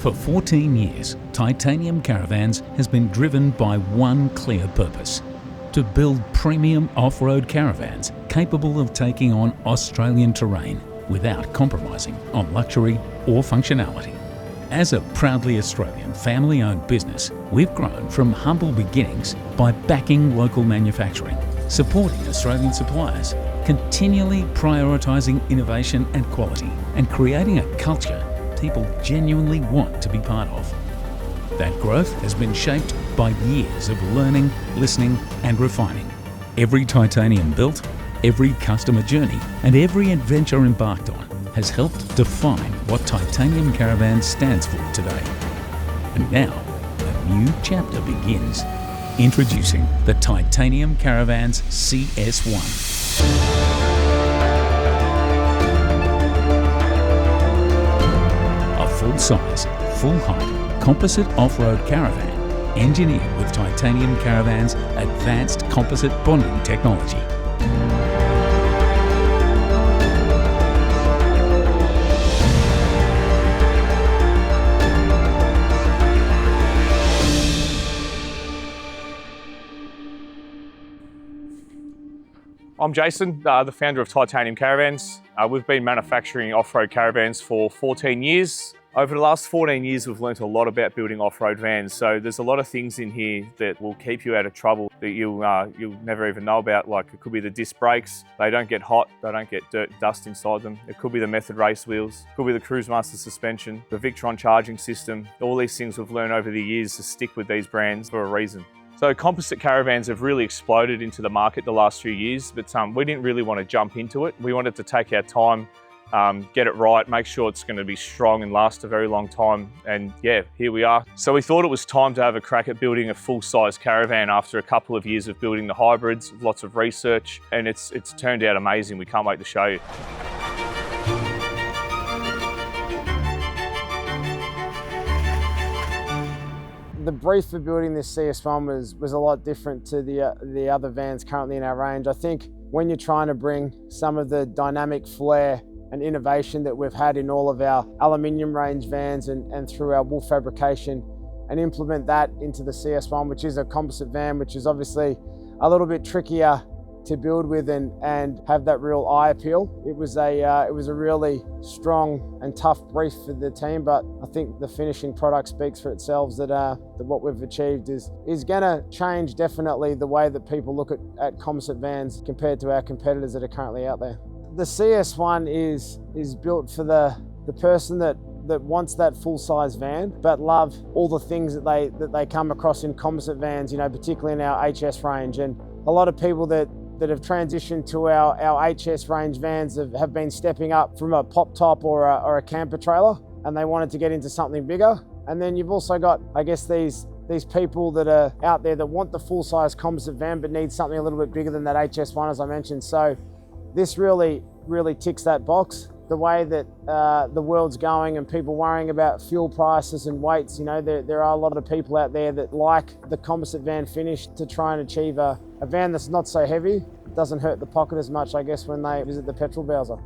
For 14 years, Titanium Caravans has been driven by one clear purpose: to build premium off-road caravans capable of taking on Australian terrain without compromising on luxury or functionality. As a proudly Australian family-owned business, we've grown from humble beginnings by backing local manufacturing, supporting Australian suppliers, continually prioritising innovation and quality, and creating a culture people genuinely want to be part of. That growth has been shaped by years of learning, listening and refining. Every titanium built, every customer journey and every adventure embarked on has helped define what Titanium Caravans stands for today. And now, a new chapter begins. Introducing the Titanium Caravans CS1. A full-size, full-height, composite off-road caravan engineered with Titanium Caravans' advanced composite bonding technology. I'm Jason, the founder of Titanium Caravans. We've been manufacturing off-road caravans for 14 years. Over the last 14 years, we've learnt a lot about building off-road vans. So there's a lot of things in here that will keep you out of trouble that you'll never even know about. Like it could be the disc brakes. They don't get hot. They don't get dirt and dust inside them. It could be the Method race wheels. It could be the Cruisemaster suspension, the Victron charging system. All these things we've learned over the years to stick with these brands for a reason. So composite caravans have really exploded into the market the last few years, but we didn't really want to jump into it. We wanted to take our time, get it right, make sure it's going to be strong and last a very long time. And yeah, here we are. So we thought it was time to have a crack at building a full-size caravan after a couple of years of building the hybrids, lots of research, and it's turned out amazing. We can't wait to show you. The brief for building this CS1 was a lot different to the other vans currently in our range. I think when you're trying to bring some of the dynamic flair and innovation that we've had in all of our aluminium range vans and through our wool fabrication and implement that into the CS1, which is a composite van, which is obviously a little bit trickier to build with and have that real eye appeal. It was a really strong and tough brief for the team, but I think the finishing product speaks for itself that what we've achieved is gonna change definitely the way that people look at composite vans compared to our competitors that are currently out there. The CS1 is built for the person that wants that full-size van, but love all the things that they come across in composite vans, you know, particularly in our HS range. And a lot of people that have transitioned to our HS range vans have been stepping up from a pop top or a camper trailer, and they wanted to get into something bigger. And then you've also got, I guess, these people that are out there that want the full-size composite van but need something a little bit bigger than that HS1, as I mentioned. So this really ticks that box. The way that the world's going and people worrying about fuel prices and weights, you know, there are a lot of people out there that like the composite van finish to try and achieve a van that's not so heavy. It doesn't hurt the pocket as much, I guess, when they visit the petrol bowser.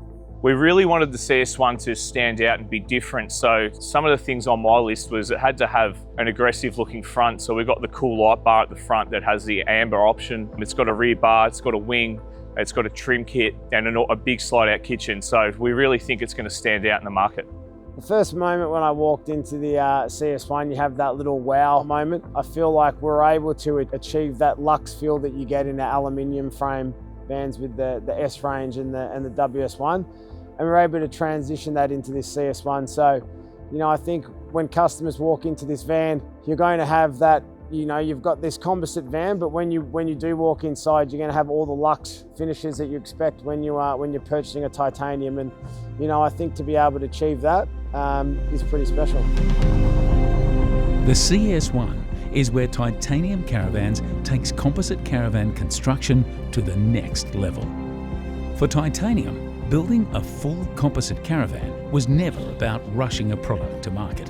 We really wanted the CS1 to stand out and be different. So some of the things on my list was it had to have an aggressive looking front. So we've got the cool light bar at the front that has the amber option. It's got a rear bar, it's got a wing, it's got a trim kit and a big slide out kitchen. So we really think it's going to stand out in the market. The first moment when I walked into the CS1, you have that little wow moment. I feel like we're able to achieve that luxe feel that you get in the aluminium frame vans with the S range and the WS1. And we're able to transition that into this CS1. So, you know, I think when customers walk into this van, you're going to have that, you know, you've got this composite van, but when you do walk inside, you're going to have all the luxe finishes that you expect when you're purchasing a titanium. And, you know, I think to be able to achieve that is pretty special. The CS1 is where Titanium Caravans takes composite caravan construction to the next level. For Titanium, building a full composite caravan was never about rushing a product to market.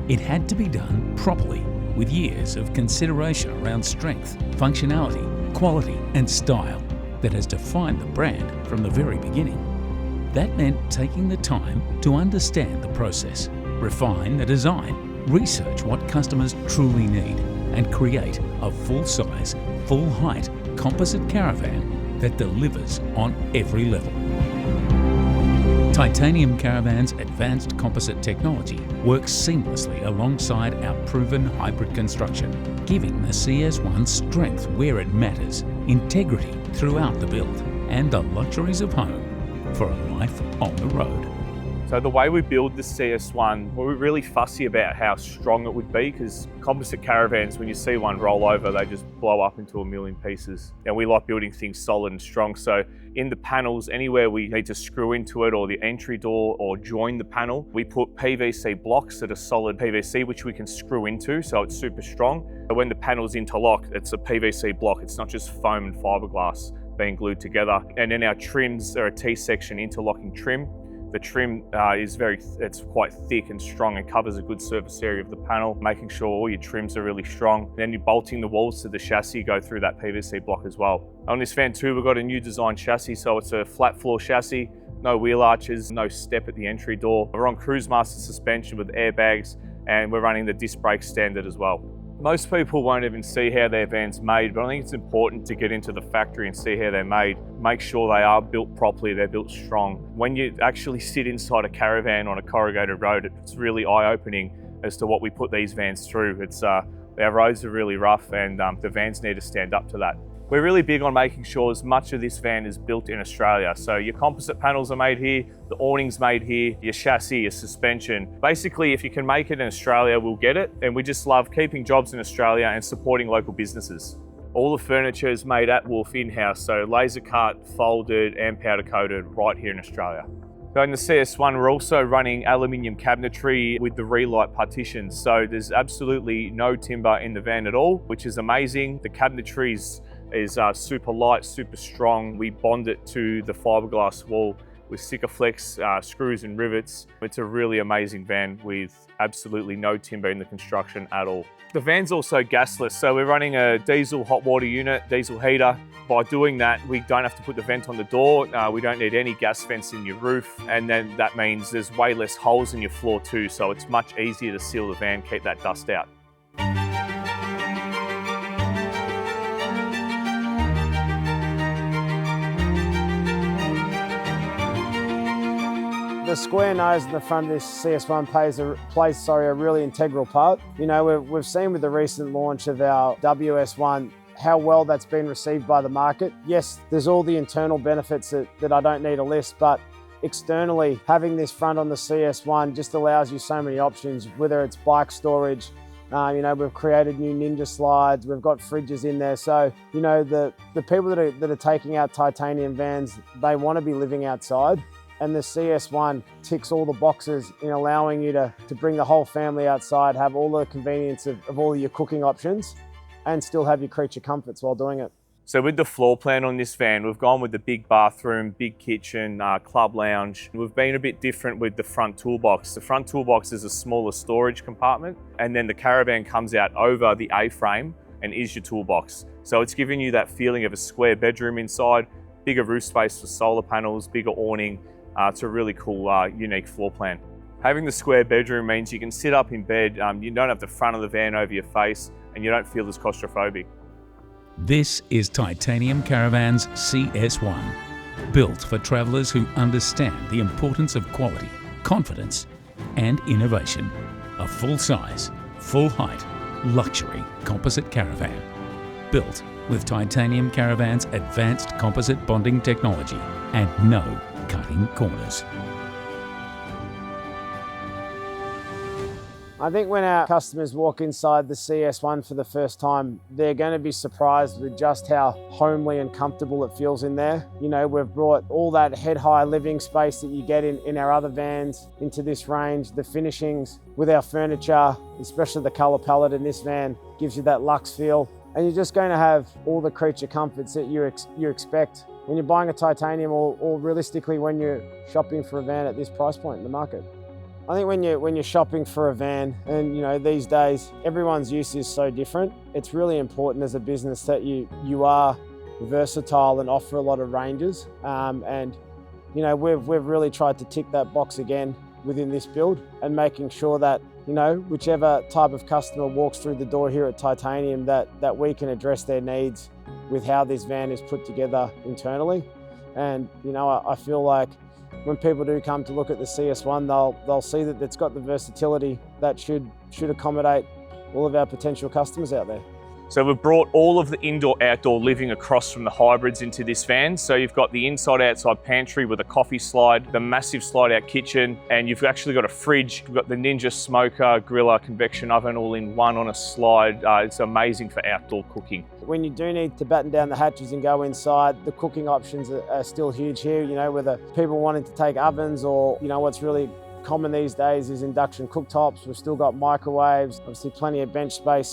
It had to be done properly, with years of consideration around strength, functionality, quality and style that has defined the brand from the very beginning. That meant taking the time to understand the process, refine the design, Research what customers truly need and create a full-size, full-height composite caravan that delivers on every level. Titanium Caravan's advanced composite technology works seamlessly alongside our proven hybrid construction, giving the CS1 strength where it matters, integrity throughout the build, and the luxuries of home for a life on the road. So the way we build the CS1, we're really fussy about how strong it would be, because composite caravans, when you see one roll over, they just blow up into a million pieces. And we like building things solid and strong. So in the panels, anywhere we need to screw into it, or the entry door, or join the panel, we put PVC blocks that are solid PVC, which we can screw into, so it's super strong. But when the panels interlock, it's a PVC block. It's not just foam and fiberglass being glued together. And then our trims are a T-section interlocking trim. The trim it's quite thick and strong and covers a good surface area of the panel, making sure all your trims are really strong. Then you're bolting the walls to the chassis, go through that PVC block as well. On this van too, we've got a new design chassis, so it's a flat floor chassis, no wheel arches, no step at the entry door. We're on Cruisemaster suspension with airbags, and we're running the disc brake standard as well. Most people won't even see how their van's made, but I think it's important to get into the factory and see how they're made. Make sure they are built properly, they're built strong. When you actually sit inside a caravan on a corrugated road, it's really eye-opening as to what we put these vans through. Our roads are really rough, and the vans need to stand up to that. We're really big on making sure as much of this van is built in Australia. So your composite panels are made here, the awning's made here, your chassis, your suspension. Basically, if you can make it in Australia, we'll get it. And we just love keeping jobs in Australia and supporting local businesses. All the furniture is made at Wolf in-house, so laser cut, folded and powder coated right here in Australia. So in the CS1, we're also running aluminium cabinetry with the relight partitions. So there's absolutely no timber in the van at all, which is amazing. The cabinetry is super light, super strong. We bond it to the fiberglass wall with Sikaflex screws and rivets. It's a really amazing van with absolutely no timber in the construction at all. The van's also gasless, so we're running a diesel hot water unit, diesel heater. By doing that, we don't have to put the vent on the door. We don't need any gas vents in your roof. And then that means there's way less holes in your floor too, so it's much easier to seal the van, keep that dust out. The square nose in the front of this CS1 plays a really integral part. You know, we've seen with the recent launch of our WS1 how well that's been received by the market. Yes, there's all the internal benefits that I don't need to list, but externally, having this front on the CS1 just allows you so many options, whether it's bike storage. You know, we've created new Ninja slides, we've got fridges in there. So, you know, the people that are taking out titanium vans, they want to be living outside. And the CS1 ticks all the boxes in allowing you to bring the whole family outside, have all the convenience of all of your cooking options, and still have your creature comforts while doing it. So with the floor plan on this van, we've gone with the big bathroom, big kitchen, club lounge. We've been a bit different with the front toolbox. The front toolbox is a smaller storage compartment, and then the Caravan comes out over the A-frame and is your toolbox. So it's giving you that feeling of a square bedroom inside, bigger roof space for solar panels, bigger awning. It's a really cool, unique floor plan. Having the square bedroom means you can sit up in bed, you don't have the front of the van over your face, and you don't feel as claustrophobic. This is Titanium Caravan's CS1, built for travellers who understand the importance of quality, confidence and innovation. A full-size, full-height, luxury composite caravan, built with Titanium Caravan's advanced composite bonding technology and no cutting corners. I think when our customers walk inside the CS1 for the first time, they're going to be surprised with just how homely and comfortable it feels in there. You know, we've brought all that head-high living space that you get in our other vans into this range. The finishings with our furniture, especially the colour palette in this van, gives you that luxe feel. And you're just going to have all the creature comforts that you expect when you're buying a titanium, or realistically when you're shopping for a van at this price point in the market. I think when you're shopping for a van, and you know, these days everyone's use is so different, it's really important as a business that you are versatile and offer a lot of ranges. And you know, we've really tried to tick that box again within this build, and making sure that, you know, whichever type of customer walks through the door here at Titanium, that we can address their needs with how this van is put together internally. And, you know, I feel like when people do come to look at the CS1, they'll see that it's got the versatility that should accommodate all of our potential customers out there. So we've brought all of the indoor-outdoor living across from the hybrids into this van. So you've got the inside-outside pantry with a coffee slide, the massive slide-out kitchen, and you've actually got a fridge. You've got the Ninja smoker, griller, convection oven all in one on a slide. It's amazing for outdoor cooking. When you do need to batten down the hatches and go inside, the cooking options are still huge here, you know, whether people wanting to take ovens or, you know, what's really common these days is induction cooktops. We've still got microwaves, obviously plenty of bench space.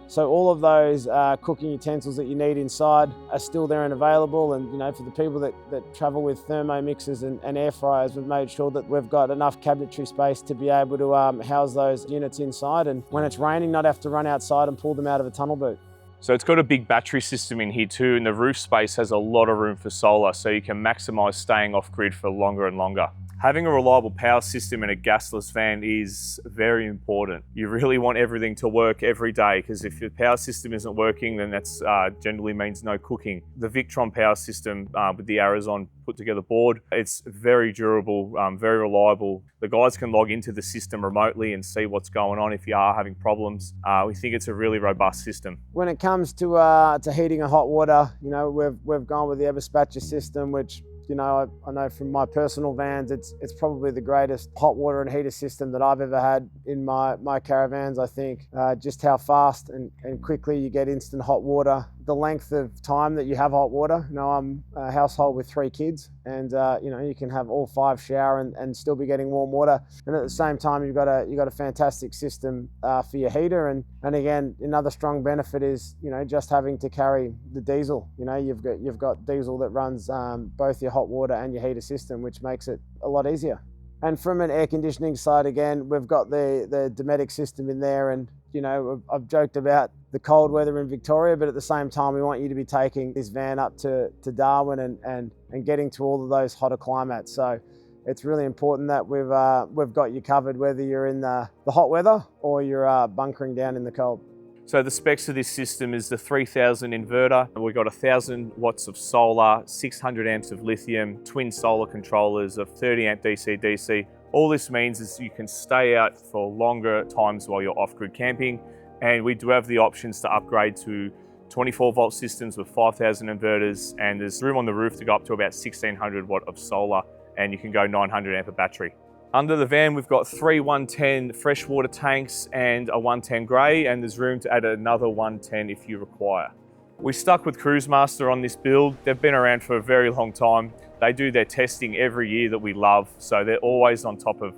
So all of those cooking utensils that you need inside are still there and available. And, you know, for the people that travel with thermo mixers and air fryers, we've made sure that we've got enough cabinetry space to be able to house those units inside. And when it's raining, not have to run outside and pull them out of a tunnel boot. So it's got a big battery system in here too, and the roof space has a lot of room for solar, so you can maximise staying off grid for longer and longer. Having a reliable power system in a gasless van is very important. You really want everything to work every day, because if your power system isn't working, then that's generally means no cooking. The Victron power system with the Arizon put together board, it's very durable, very reliable. The guys can log into the system remotely and see what's going on if you are having problems. We think it's a really robust system. When it comes to heating and hot water, you know, we've gone with the Everspatcher system, which, you know, I know from my personal vans, it's probably the greatest hot water and heater system that I've ever had in my Caravans. I think just how fast and quickly you get instant hot water, the length of time that you have hot water. You know, I'm a household with 3 kids, and you know, you can have all 5 shower and still be getting warm water. And at the same time, you've got a fantastic system for your heater. And again, another strong benefit is, you know, just having to carry the diesel. You know, you've got diesel that runs both your hot water and your heater system, which makes it a lot easier. And from an air conditioning side, again, we've got the Dometic system in there. And, you know, I've joked about the cold weather in Victoria, but at the same time, we want you to be taking this van up to Darwin and getting to all of those hotter climates. So it's really important that we've got you covered, whether you're in the hot weather or you're bunkering down in the cold. So the specs of this system is the 3000 inverter. We've got 1000 watts of solar, 600 amps of lithium, twin solar controllers of 30 amp DC-DC. All this means is you can stay out for longer times while you're off-grid camping. And we do have the options to upgrade to 24 volt systems with 5000 inverters, and there's room on the roof to go up to about 1600 watt of solar, and you can go 900 amp of battery. Under the van, we've got 3 110 freshwater tanks and a 110 grey, and there's room to add another 110 if you require. We stuck with Cruisemaster on this build. They've been around for a very long time. They do their testing every year that we love, so they're always on top of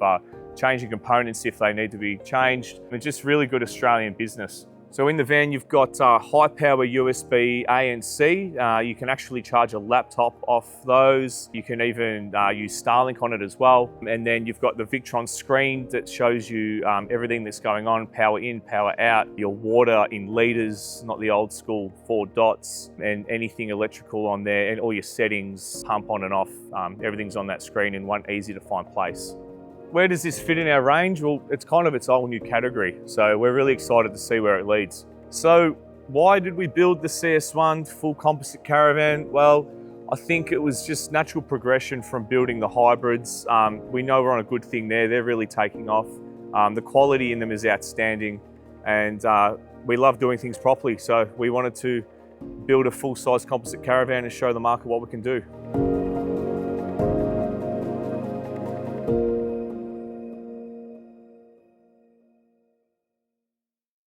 changing components if they need to be changed. It's just really good Australian business. So in the van, you've got high power USB A and C. You can actually charge a laptop off those. You can even use Starlink on it as well. And then you've got the Victron screen that shows you everything that's going on, power in, power out, your water in litres, not the old school 4 dots, and anything electrical on there, and all your settings, pump on and off. Everything's on that screen in one easy to find place. Where does this fit in our range? Well, it's kind of its own new category. So we're really excited to see where it leads. So why did we build the CS1 full composite caravan? Well, I think it was just natural progression from building the hybrids. We know we're on a good thing there. They're really taking off. The quality in them is outstanding, and we love doing things properly. So we wanted to build a full-size composite caravan and show the market what we can do.